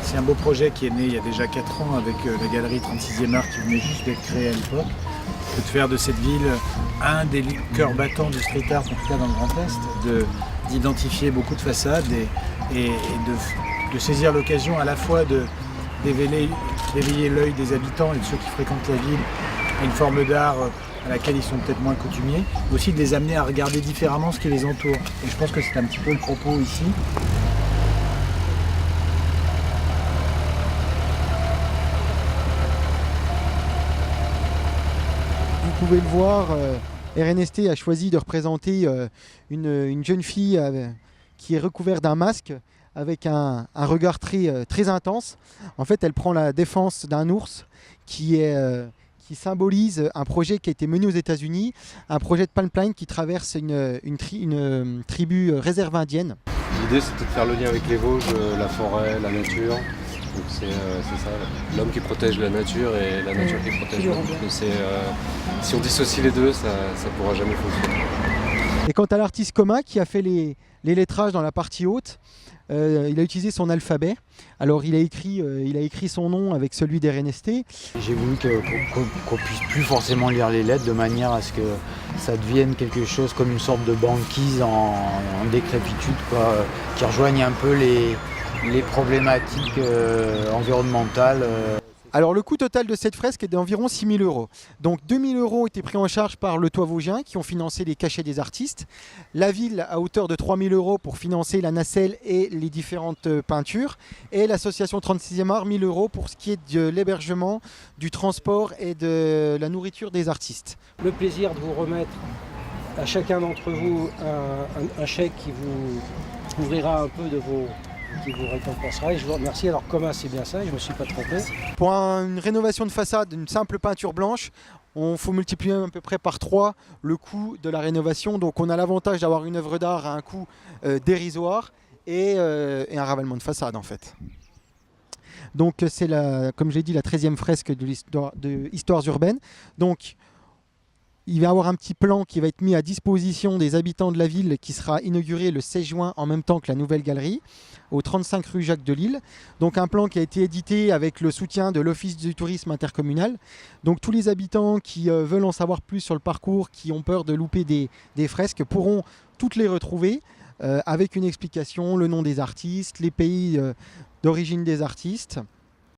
C'est un beau projet qui est né il y a déjà 4 ans avec la galerie 36e art qui venait juste d'être créée à l'époque. De faire de cette ville un des cœurs battants du street art, en tout cas dans le Grand Est, d'identifier beaucoup de façades et de saisir l'occasion à la fois d'éveiller l'œil des habitants et de ceux qui fréquentent la ville à une forme d'art à laquelle ils sont peut-être moins coutumiers, mais aussi de les amener à regarder différemment ce qui les entoure. Et je pense que c'est un petit peu le propos ici. Vous pouvez le voir, RNST a choisi de représenter une jeune fille qui est recouverte d'un masque avec un regard très intense. En fait, elle prend la défense d'un ours qui symbolise un projet qui a été mené aux États-Unis, un projet de pipeline qui traverse une tribu réserve indienne. L'idée, c'était de faire le lien avec les Vosges, la forêt, la nature. Donc c'est ça, l'homme qui protège la nature et la nature qui protège l'homme. Si on dissocie les deux, ça ne pourra jamais fonctionner. Et quant à l'artiste Coma qui a fait les lettrages dans la partie haute, il a utilisé son alphabet. Alors il a écrit son nom avec celui d'RNST. J'ai voulu qu'on puisse plus forcément lire les lettres de manière à ce que ça devienne quelque chose comme une sorte de banquise en décrépitude, quoi, qui rejoigne un peu les problématiques environnementales. Alors le coût total de cette fresque est d'environ 6 000 €. Donc 2 000 € ont été pris en charge par le Toit Vosgien qui ont financé les cachets des artistes. La ville à hauteur de 3 000 € pour financer la nacelle et les différentes peintures. Et l'association 36e art 1 000 € pour ce qui est de l'hébergement, du transport et de la nourriture des artistes. Le plaisir de vous remettre à chacun d'entre vous un chèque qui vous ouvrira un peu de vos... qui vous récompensera et je vous remercie. Alors Coma, c'est bien ça, je ne me suis pas trompé. Pour une rénovation de façade, une simple peinture blanche, il faut multiplier à peu près par 3 le coût de la rénovation. Donc on a l'avantage d'avoir une œuvre d'art à un coût dérisoire et un ravalement de façade en fait. Donc c'est, comme j'ai dit, la 13e fresque de Histoires urbaines. Donc il va y avoir un petit plan qui va être mis à disposition des habitants de la ville qui sera inauguré le 16 juin en même temps que la nouvelle galerie au 35 rue Jacques Delisle. Donc un plan qui a été édité avec le soutien de l'Office du tourisme intercommunal. Donc tous les habitants qui veulent en savoir plus sur le parcours, qui ont peur de louper des fresques, pourront toutes les retrouver avec une explication, le nom des artistes, les pays d'origine des artistes.